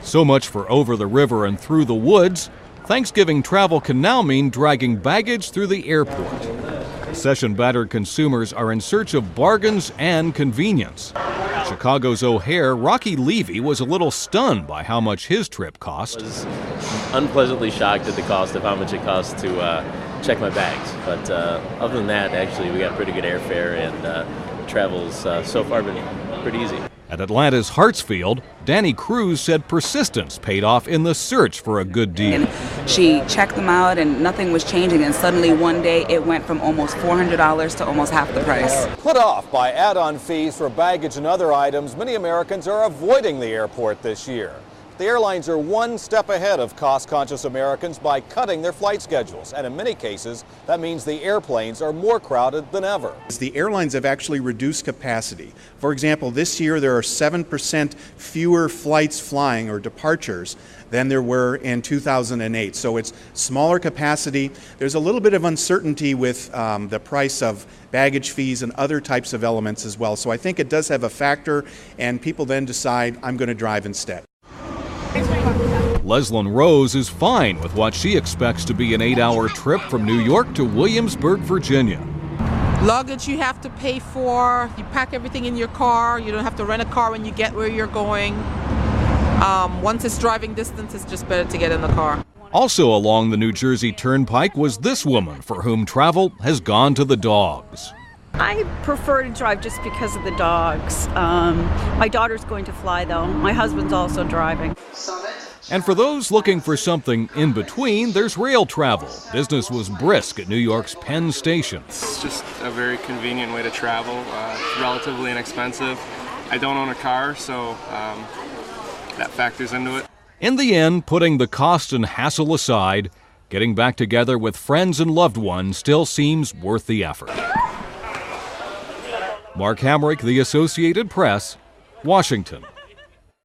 So much for over the river and through the woods. Thanksgiving travel can now mean dragging baggage through the airport. Recession-battered consumers are in search of bargains and convenience. Chicago's O'Hare, Rocky Levy, was a little stunned by how much his trip cost. I was unpleasantly shocked at the cost of how much it costs to check my bags. But other than that, actually, we got pretty good airfare, and travel's so far been pretty easy. At Atlanta's Hartsfield, Danny CRUZ said persistence paid off in the search for a good deal. And she checked them out and nothing was changing, and suddenly one day it went from almost $400 to almost half the price. Put off by add-on fees for baggage and other items, many Americans are avoiding the airport this year. The airlines are one step ahead of cost-conscious Americans by cutting their flight schedules, and in many cases, that means the airplanes are more crowded than ever. The airlines have actually reduced capacity. For example, this year there are 7% fewer flights flying or departures than there were in 2008. So it's smaller capacity. There's a little bit of uncertainty with the price of baggage fees and other types of elements as well. So I think it does have a factor, and people then decide, I'm going to drive instead. LESLYN Rose is fine with what she expects to be an 8-hour trip from New York to Williamsburg, Virginia. Luggage you have to pay for. You pack everything in your car. You don't have to rent a car when you get where you're going. Once it's driving distance, it's just better to get in the car. Also along the New Jersey Turnpike was this woman for whom travel has gone to the dogs. I prefer to drive just because of the dogs. My daughter's going to fly though. My husband's also driving. And for those looking for something in between, there's rail travel. Business was brisk at New York's PENN station. It's just a very convenient way to travel, relatively inexpensive. I don't own a car, so that factors into it. In the end, putting the cost and hassle aside, getting back together with friends and loved ones still seems worth the effort. Mark Hamrick, The Associated Press, Washington.